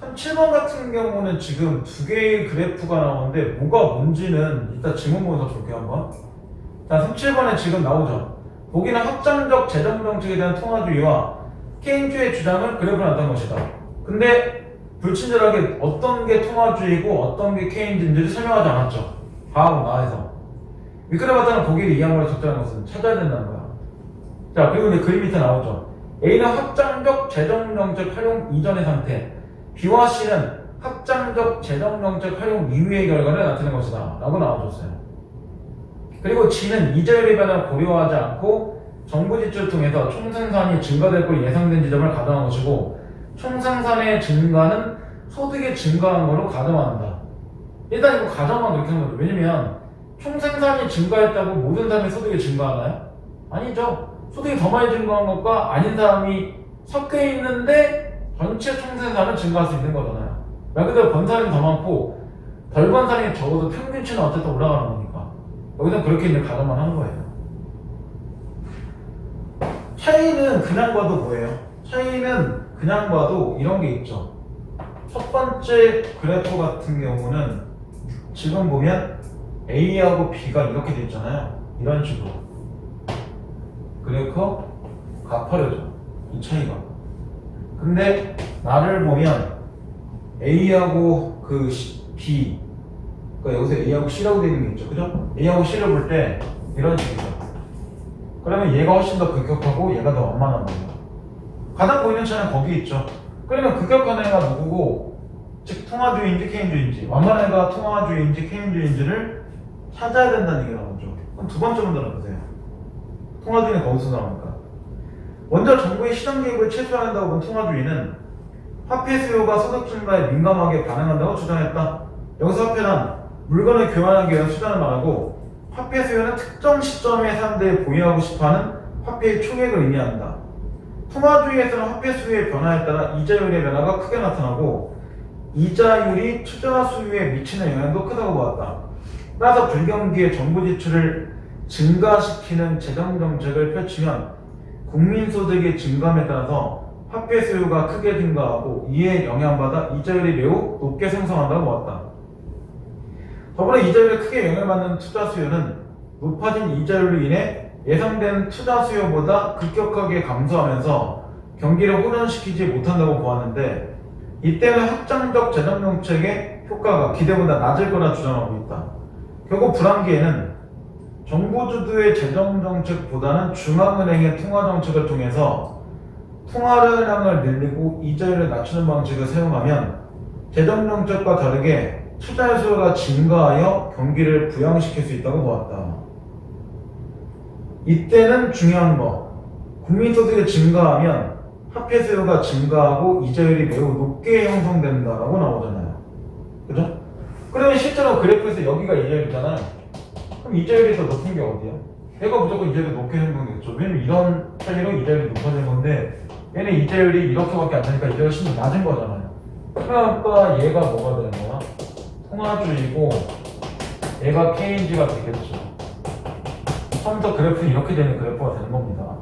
37번 같은 경우는 지금 두 개의 그래프가 나오는데 뭐가 뭔지는 이따 지문 보면서 볼게요 한번. 자, 37번에 지금 나오죠. 보기는 확장적 재정 정책에 대한 통화주의와 케인주의 주장은 그래프로 나타난 것이다. 근데 불친절하게 어떤 게 통화주의고 어떤 게 케인주의인지를 설명하지 않았죠. 다음 나에서 윗그래 나타난 보기를 이해한 걸 적절한 것은 찾아야 된다는 거야. 자, 그리고 이제 그림 밑에 나오죠. A는 확장적 재정정책 활용 이전의 상태, B와 C는 확장적 재정정책 활용 이후의 결과를 나타낸 것이다 라고 나와줬어요. 그리고 G는 이자율의 변화를 고려하지 않고 정부 지출을 통해서 총생산이 증가될 걸로 예상된 지점을 가정한 것이고, 총생산의 증가는 소득의 증가한 걸로 가정한다. 일단 이거 가정만 그렇게 하는 거죠. 왜냐면 총생산이 증가했다고 모든 사람의 소득이 증가하나요? 아니죠. 소득이 더 많이 증가한 것과 아닌 사람이 섞여 있는데 전체 총생산은 증가할 수 있는 거잖아요. 말 그대로 번 사람이 더 많고 덜 번 사람이 적어도 평균치는 어쨌든 올라가는 거니까 여기서 그렇게 이제 가정만 하는 거예요. 차이는 그냥 봐도 뭐예요? 차이는 그냥 봐도 이런 게 있죠. 첫 번째 그래프 같은 경우는 지금 보면 A하고 B가 이렇게 돼 있잖아요. 이런 식으로 그래프 가파르죠. 이 차이가. 근데 나를 보면 A하고 그 B, 그러니까 여기서 A하고 C라고 되어 있는 게 있죠. 그죠? A하고 C를 볼 때 이런 식이죠. 그러면 얘가 훨씬 더 급격하고 얘가 더 완만한 거예요. 가장 보이는 차이는 거기 있죠. 그러면 급격한 애가 누구고, 즉 통화주의인지 케인주의인지, 완만한 애가 통화주의인지 케인주의인지를 찾아야 된다는 얘기가 나오죠. 그럼 두 번째 문제를 보세요. 통화주의는 거기서 나오니까. 먼저 정부의 시장 개입을 최소화한다고 본 통화주의는 화폐 수요가 소득 증가에 민감하게 반응한다고 주장했다. 여기서 화폐란 물건을 교환하기 위한 수단을 말하고, 화폐 수요는 특정 시점에 사람들이 보유하고 싶어하는 화폐의 총액을 의미한다. 통화주의에서는 화폐 수요의 변화에 따라 이자율의 변화가 크게 나타나고 이자율이 투자 수요에 미치는 영향도 크다고 보았다. 따라서 불경기에 정부 지출을 증가시키는 재정정책을 펼치면 국민소득의 증감에 따라서 화폐 수요가 크게 증가하고 이에 영향받아 이자율이 매우 높게 생성한다고 보았다. 더불어 이자율에 크게 영향을 받는 투자 수요는 높아진 이자율로 인해 예상된 투자 수요보다 급격하게 감소하면서 경기를 호전시키지 못한다고 보았는데, 이때는 확장적 재정정책의 효과가 기대보다 낮을 거라 주장하고 있다. 결국 불황기에는 정부 주도의 재정정책보다는 중앙은행의 통화정책을 통해서 통화량을 늘리고 이자율을 낮추는 방식을 사용하면 재정정책과 다르게 투자 수요가 증가하여 경기를 부양시킬 수 있다고 보았다. 이때는 중요한 거, 국민소득이 증가하면 화폐 수요가 증가하고 이자율이 매우 높게 형성된다라고 나오잖아요. 그죠? 그러면 실제로 그래프에서 여기가 이자율이잖아요. 그럼 이자율이 더 높은 게 어디야? 얘가 무조건 이자율이 높게 형성되겠죠. 왜냐면 이런 차이로 이자율이 높아진 건데 얘는 이자율이 이렇게밖에 안 되니까 이자율이 훨씬 더 낮은 거잖아요. 그러니까 얘가 뭐가 되는 거야? 통화주의고 얘가 케인주의가 되겠죠. 처음부터 그래프는 이렇게 되는 그래프가 되는 겁니다.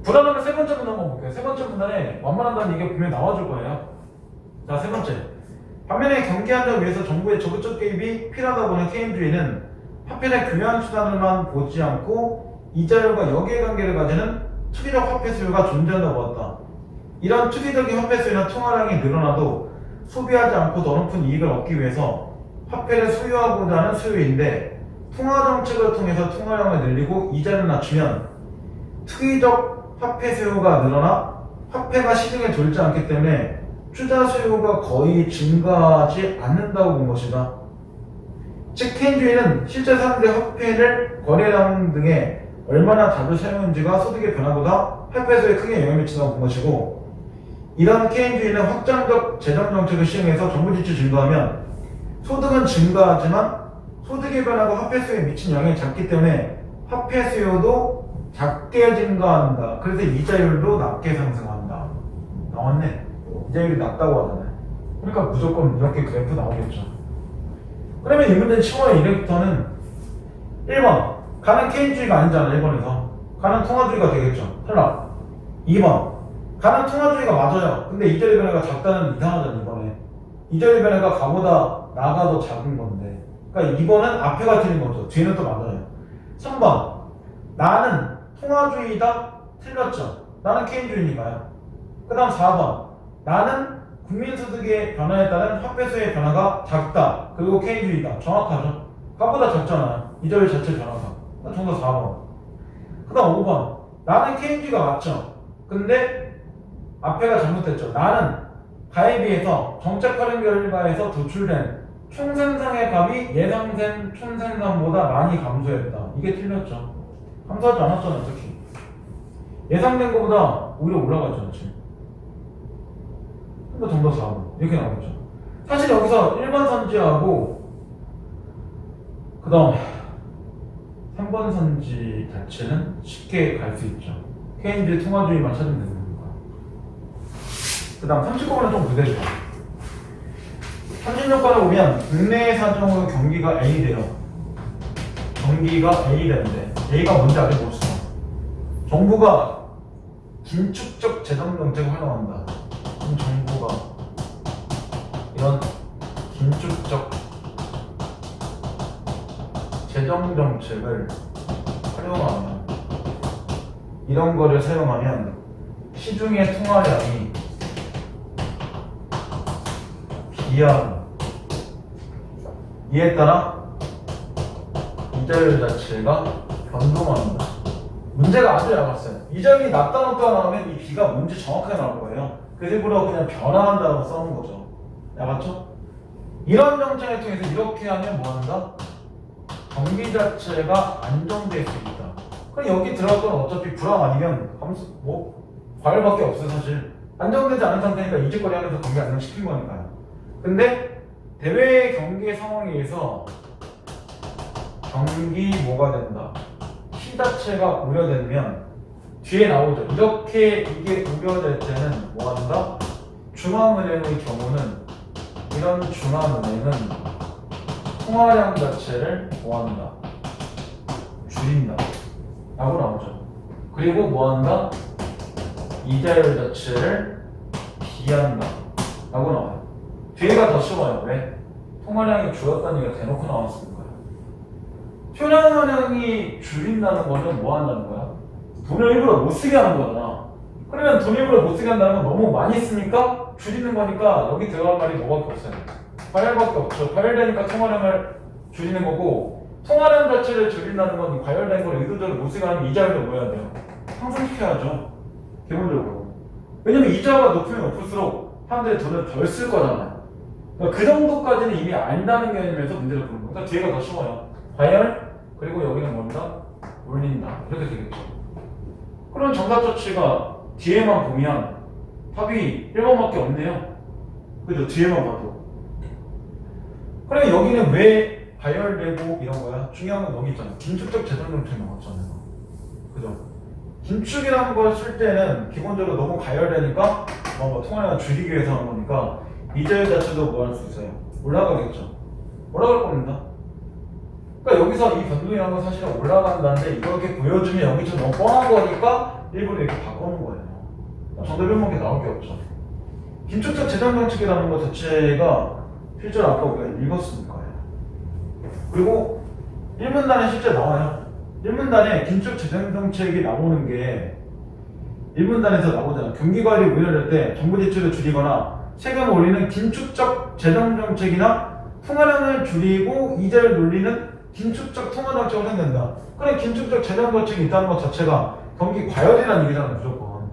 불안하면 세 번째 문단 한번 볼게요. 세 번째 문단에 완만한다는 얘기가 분명히 나와줄 거예요. 자, 세 번째. 반면에 경기 안정을 위해서 정부의 적극적 개입이 필요하다 보는 케인주의는 화폐의 교환 수단을만 보지 않고 이자율과 역의관계를 가지는 투기적 화폐 수요가 존재한다고 보았다. 이런 투기적인 화폐 수요나 통화량이 늘어나도 소비하지 않고 더 높은 이익을 얻기 위해서 화폐를 소유하고자 하는 수요인데, 통화정책을 통해서 통화량을 늘리고 이자를 낮추면 투기적 화폐 수요가 늘어나 화폐가 시중에 돌지 않기 때문에 투자 수요가 거의 증가하지 않는다고 본 것이다. 즉 케인주의는 실제 사람들의 화폐를 거래량 등에 얼마나 자주 사용하는지가 소득의 변화보다 화폐 수요에 크게 영향을 미친다고 본 것이고, 이런 케인주의는 확장적 재정정책을 시행해서 정부 지출 증가하면 소득은 증가하지만 소득의 변화가 화폐 수요에 미친 영향이 작기 때문에 화폐 수요도 작게 증가한다. 그래서 이자율도 낮게 상승한다. 나왔네. 이자율이 낮다고 하잖아요. 그러니까 무조건 이렇게 그래프 나오겠죠. 그러면 이 문제는 10번의 이력부터는 1번 가는 케인주의가 아니잖아. 1번에서 가는 통화주의가 되겠죠. 탈락. 2번 가는 통화주의가 맞아요. 근데 이자율 변화가 작다는 이상하잖아. 이번에 이자율 변화가 가보다 나가 더 작은 건데, 그러니까 2번은 앞에가 틀린 거죠. 뒤에는 또 맞아요. 3번 나는 통화주의다. 틀렸죠. 나는 케인주의니까요. 그 다음 4번. 나는 국민소득의 변화에 따른 화폐수의 변화가 작다. 그리고 케인주의다. 정확하죠? 값보다 적잖아요. 이자율 자체 변화가. 정답 4번. 그 다음 5번. 나는 케인주의가 맞죠? 근데 앞에가 잘못됐죠. 나는 가에 비해서 정책 활용 결과에서 도출된 총생산의 값이 예상된 총생산보다 많이 감소했다. 이게 틀렸죠. 감소하지 않았잖아요, 특히. 예상된 것보다 오히려 올라가지 않지. 그러니까 정답 4번. 이렇게 나오겠죠. 사실 여기서 1번 선지하고 그 다음 3번 선지 자체는 쉽게 갈 수 있죠. 케인주의 통화주의만 찾으면 되는 거니까. 그 다음 39번은 좀 무대죠. 36번을 보면 국내 사정으로 경기가 A 돼요. 경기가 A 되는데 A가 뭔지 알고 봅시다. 정부가 긴축적 재정 정책을 활용한다. 그럼 정부가 이런 긴축적 재정 정책을 활용하면 이런 거를 사용하면 시중의 통화량이 비하로 이에 따라 이자율 자체가 변동합니다. 문제가 아주 얇았어요. 이자율이 낮다 높다 나오면 이 B가 뭔지 정확하게 나올 거예요. 그래서 일부러 그냥 변화한다고 써놓은 거죠. 얇았죠? 이런 정책을 통해서 이렇게 하면 뭐한다? 경기 자체가 안정될 수 있다. 그럼 여기 들어갈 건 어차피 불황 아니면 과열밖에 없어요. 사실 안정되지 않은 상태니까 이직거리 하면서 경기 안정시킨 거니까요. 근데 대외 경기 상황에 의해서 경기 뭐가 된다? 키 자체가 우려되면 뒤에 나오죠. 이렇게 이게 우려될 때는 뭐 한다? 중앙은행의 경우는 이런 중앙은행은 통화량 자체를 뭐 한다? 줄인다 라고 나오죠. 그리고 뭐 한다? 이자율 자체를 비한다 라고 나와요. 뒤에가 더 쉬워요. 왜? 통화량이 줄었다는 얘기가 대놓고 나왔으니까요. 통화량이 줄인다는 거는 뭐 한다는 거야? 돈을 일부러 못 쓰게 하는 거잖아. 그러면 돈 일부러 못 쓰게 한다는 건 너무 많이 쓰니까 줄이는 거니까 여기 들어갈 말이 뭐밖에 없어요. 과열밖에 없죠. 과열되니까 통화량을 줄이는 거고, 통화량 자체를 줄인다는 건 과열된 걸 의도적으로 못 쓰게 하는 이자율을 뭐 해야 돼요? 상승시켜야죠. 기본적으로. 왜냐면 이자가 높으면 높을수록 사람들이 돈을 덜 쓸 거잖아요. 그러니까 그 정도까지는 이미 안다는 개념에서 문제를 푸는 거예요. 그러니까 뒤에가 더 쉬워요. 과열, 그리고 여기는 뭔가 올린다. 이렇게 되겠죠. 그럼 정답 조치가 뒤에만 보면 답이 1번밖에 없네요. 그죠? 뒤에만 봐도. 그럼 여기는 왜 과열되고 이런 거야? 중요한 건 여기 있잖아요. 긴축적 재정 정책 나왔잖아요. 그죠? 긴축이라는 걸 쓸 때는 기본적으로 너무 과열되니까 통화량을 줄이기 위해서 하는 거니까 이자율 자체도 뭐 할 수 있어요? 올라가겠죠. 올라갈 겁니다. 그러니까 여기서 이 변동이라는 건 사실은 올라간다는데 이렇게 보여주면 여기 좀 너무 뻔한 거니까 일부러 이렇게 바꿔놓은 거예요. 정답 1번밖에 나올 게 없죠. 긴축적 재정 정책이라는 것 자체가 실제로 아까 우리가 읽었으니까요. 그리고 1문단에 실제 나와요. 1문단에 긴축 재정 정책이 나오는 게 1문단에서 나오잖아요. 경기관리 우려될 때 정부 지출을 줄이거나 세금을 올리는 긴축적 재정 정책이나 통화량을 줄이고 이자를 놀리는 긴축적 통화 정책을 생긴다. 그래, 긴축적 재정 정책이 있다는 것 자체가 경기 과열이라는 얘기잖아요, 무조건.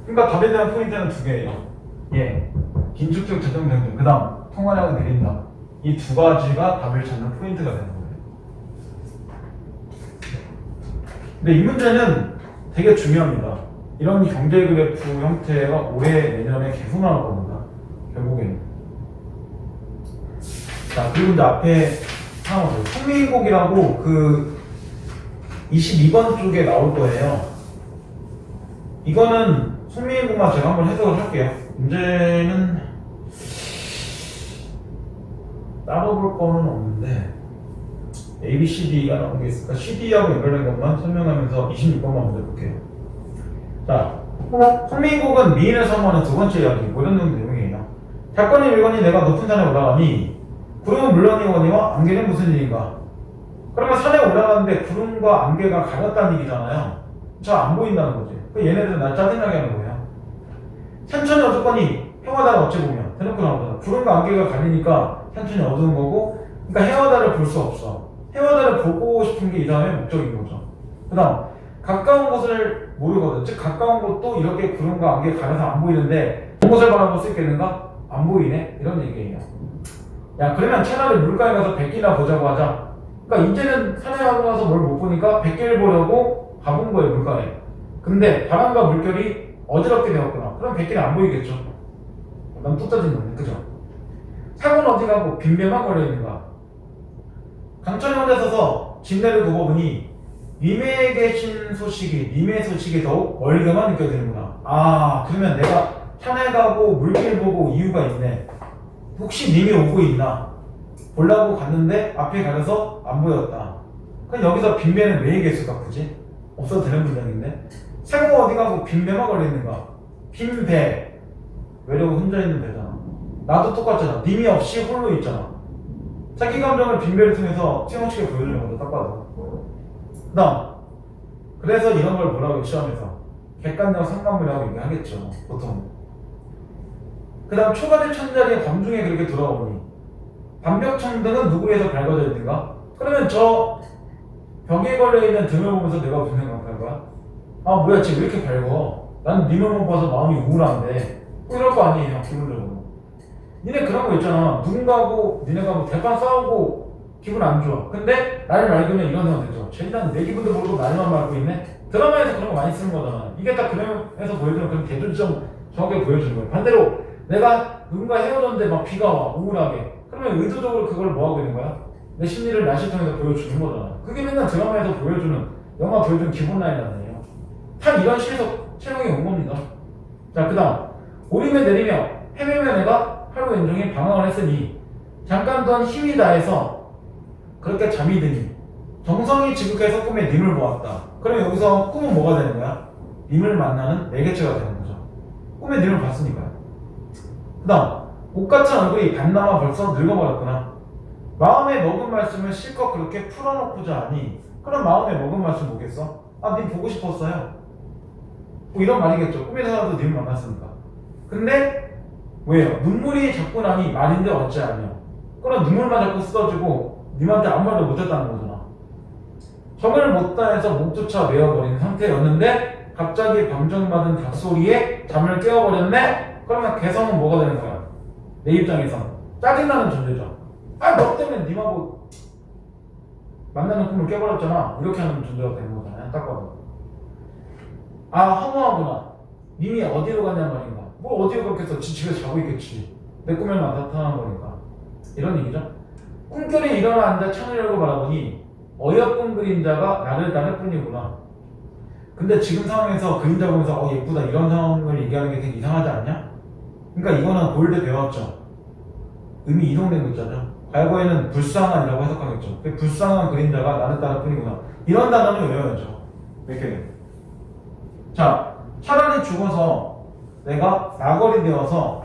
그러니까 답에 대한 포인트는 두 개예요. 예, 긴축적 재정 정책, 그 다음 통화량을 늘린다. 이 두 가지가 답을 찾는 포인트가 되는 거예요. 근데 이 문제는 되게 중요합니다. 이런 경제 그래프 형태가 올해 내년에 계속 나올 겁니다. 결국에는. 자, 그리고 이제 앞에 상황을 송민곡이라고 그 22번 쪽에 나올 거예요. 이거는 송민곡만 제가 한번 해석을 할게요. 문제는 따로 볼 거는 없는데 A, B, C, D가 나온 게 있으니까 CD하고 연결된 것만 설명하면서 26번만 먼저 볼게요. 자, 송민곡은 미인을 선호하는 두 번째 이야기, 이런 내용이에요. 사건이 물건이 내가 높은 산에 올라가니 구름은 물론이거니와 안개는 무슨 일인가? 그러면 산에 올라가는데 구름과 안개가 가렸다는 얘기잖아요. 잘 안 보인다는 거지. 그 얘네들은 나 짜증나게 하는 거예요. 천천히 어둡거니 해와다를 어찌 보면 대놓고 나오잖아. 구름과 안개가 갈리니까 천천히 어두운 거고, 그러니까 해와다를 볼 수 없어. 해와다를 보고 싶은 게 이 사람의 목적인 거죠. 그 다음 가까운 곳을 모르거든. 즉 가까운 곳도 이렇게 구름과 안개 가려서 안 보이는데 먼 곳을 바라볼 수 있겠는가? 안 보이네? 이런 얘기예요. 야, 그러면 차라리 물가에 가서 백기나 보자고 하자. 그러니까 이제는 산에 가고 나서 뭘 못 보니까 백기를 보려고 가본 거예요, 물가에. 근데 바람과 물결이 어지럽게 되었구나. 그럼 백기는 안 보이겠죠. 난 또 짜증 나네, 그죠? 사고는 어디 가고 빈배만 걸려있는가? 강천이 혼자 서서 진내를 굽어보니 님에 계신 소식이, 님의 소식이 더욱 멀게만 느껴지는구나. 아, 그러면 내가 산에 가고 물길 보고 이유가 있네. 혹시 님이 오고 있나? 보려고 갔는데 앞에 가려서 안 보였다. 그럼 여기서 빈배는 왜 개수가 크지? 없어도 되는 문장인데. 새고 어디 가고 빈배만 걸리는가? 빈배. 외로고 혼자 있는 배잖아. 나도 똑같잖아. 님이 없이 홀로 있잖아. 자기 감정을 빈배를 통해서 찌렁치게 보여주는 거죠. 딱 봐도. 그 다음, 그래서 이런 걸 뭐라고 해요, 시험에서? 객관적 상관문이라고 얘기하겠죠, 보통. 그 다음, 초가지 천자리의 범중에 그렇게 돌아오니 반벽천등은 누구에 의해서 밝아져 있는가? 그러면 저 벽에 걸려있는 등을 보면서 내가 무슨 생각할 거야? 아, 뭐야, 지금 왜 이렇게 밝어? 난 님을 못 봐서 마음이 우울한데. 뭐 이럴 거 아니에요, 기본적으로. 니네 그런 거 있잖아. 누군가하고 니네가 뭐 대판 싸우고 기분 안 좋아. 근데 나를 맑으면 이런 생각 들죠. 쟤는 내 기분도 모르고 나를만 맑고 있네? 드라마에서 그런 거 많이 쓰는 거잖아. 이게 딱 그림에서 보여주는 그런 대조점 정확하게 보여주는 거예요. 반대로 내가 누군가 헤어졌는데 막 비가 와, 우울하게. 그러면 의도적으로 그걸 뭐 하고 있는 거야? 내 심리를 날씨 통해서 보여주는 거잖아. 그게 맨날 드라마에서 보여주는, 영화 보여주는 기본 라인 아니에요. 참 이런 식에서 채용이 온 겁니다. 자, 그 다음. 오리며 내리며 헤매며 내가 하루 온종일 방황을 했으니 잠깐 던 힘이 다해서 그렇게 잠이 드니 정성이 지극해서 꿈에 님을 보았다. 그러면 여기서 꿈은 뭐가 되는 거야? 님을 만나는 매개체가 되는 거죠. 꿈에 님을 봤으니까요. 그 다음, 옷같은 얼굴이 반나마 벌써 늙어버렸구나. 마음에 먹은 말씀을 실컷 그렇게 풀어놓고자 하니, 그럼 마음에 먹은 말씀 뭐겠어? 아, 님 보고 싶었어요. 뭐 이런 말이겠죠. 꿈에서라도 님을 만났으니까. 근데 왜요? 눈물이 자꾸 나니 말인데 어찌하며. 그럼 눈물만 자꾸 쏟아지고 님한테 아무 말도 못했다는 거잖아. 정을 못 다해서 목조차 메어버린 상태였는데 갑자기 방정맞은 닭소리에 잠을 깨워버렸네? 그러면 개성은 뭐가 되는 거야? 내 입장에선 짜증나는 존재죠. 아, 너 때문에 님하고 만나는 꿈을 깨버렸잖아. 이렇게 하는 존재가 되는 거잖아요. 딱 봐도. 아, 허무하구나. 님이 어디로 갔냔 말인가. 뭐 어디로 갔겠어. 지 집에서 자고 있겠지. 내 꿈에만 나타나는 거니까. 이런 얘기죠. 꿈결에 일어나 앉아 창을 열고 바라보니 어여쁜 그림자가 나를 따를 뿐이구나. 근데 지금 상황에서 그림자 보면서 예쁘다 이런 상황을 얘기하는 게 되게 이상하지 않냐? 그러니까 이거는 고일 때 배웠죠. 의미 이동된 글자죠. 과거에는 불쌍한이라고 해석하겠죠. 불쌍한 그림자가 나를 따를 뿐이구나. 이런 단어는 외워야죠. 몇 개. 자, 차라리 죽어서 내가 나걸이 되어서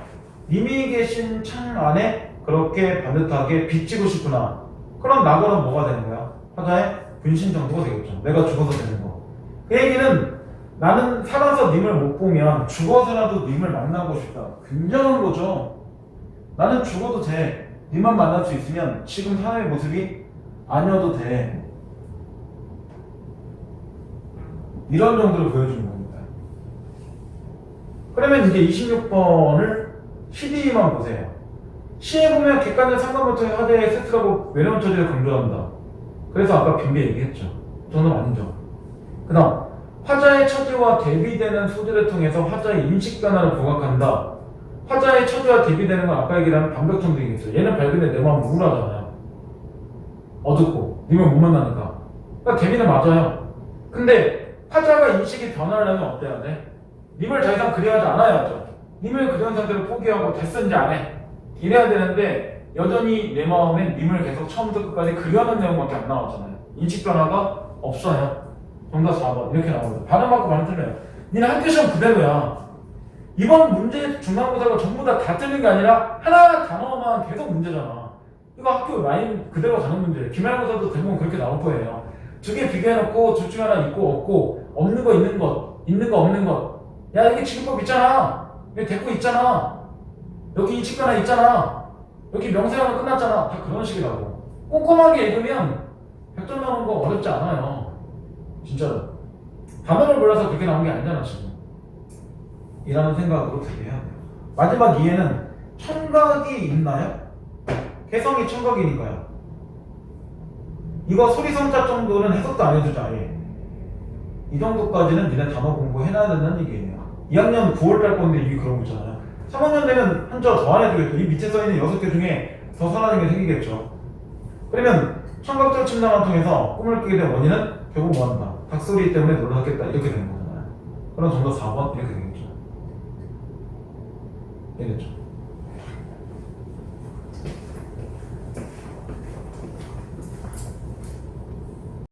님이 계신 창 안에 그렇게 반듯하게 비치고 싶구나. 그럼 나걸은 뭐가 되는 거야? 화자의 분신 정도가 되겠죠. 내가 죽어서 되는 거. 그 얘기는 나는 살아서 님을 못 보면 죽어서라도 님을 만나고 싶다. 굉장한 거죠. 나는 죽어도 돼. 님만 만날 수 있으면 지금 사람의 모습이 아니어도 돼. 이런 정도로 보여주는 겁니다. 그러면 이제 26번을 CD만 보세요. 시에 보면 객관적 상관부터의 화제의 세트라고 외로운 처지를 강조한다. 그래서 아까 빈배 얘기했죠. 저는 아니죠. 그 다음, 화자의 처지와 대비되는 소재를 통해서 화자의 인식 변화를 부각한다. 화자의 처지와 대비되는 건 아까 얘기한 반벽천등이겠죠. 얘는 밝은데 내 마음은 우울하잖아요. 어둡고 님을 못 만나니까. 그러니까 대비는 맞아요. 근데 화자가 인식이 변화를 하면 어때야 돼? 님을 더 이상 그리하지 않아야죠. 님을 그리한 상태로 포기하고 됐어 이제 안 해. 이래야 되는데 여전히 내 마음엔 님을 계속 처음부터 끝까지 그리하는 내용밖에 안 나왔잖아요. 인식 변화가 없어요. 정답 4번 이렇게 나오거든요. 발음 맞고 발음 틀려요. 니는 학교 시험 그대로야. 이번 문제 중간고사가 전부 다 틀린 게 아니라 하나 단어만 계속 문제잖아. 이거 학교 라인 그대로 가는 문제예요. 기말고사도 대부분 그렇게 나올 거예요. 두 개 비교해놓고 둘 중에 하나 있고 없고 없는 거 있는 것 있는 거 없는 것 야 여기 지금법 있잖아 여기 대꾸 있잖아 여기 이 직구 하나 있잖아 여기 명세하면 끝났잖아 다 그런 식이라고 꼼꼼하게 읽으면 100점 나오는 거 어렵지 않아요 진짜로 단어를 몰라서 그렇게 나온 게 아니잖아 지금 이라는 생각으로 되게 해야 돼요 마지막 2에는 청각이 있나요? 개성이 청각이니까요 이거 소리성자 정도는 해석도 안 해주자 아예 이 정도까지는 니네 단어 공부해놔야 된다는 얘기예요 2학년 9월 달 건데 이미 그런 거 있잖아요 3학년 되면 한자 더 안 해주겠죠 이 밑에 써있는 6개 중에 더 선하는 게 생기겠죠 그러면 청각적 침낭을 통해서 꿈을 꾸게 된 원인은 결국 뭐한다 닭소리 때문에 놀랐겠다 이렇게 되는 거잖아요 그럼 정답 4번 이렇게 되겠죠 되겠죠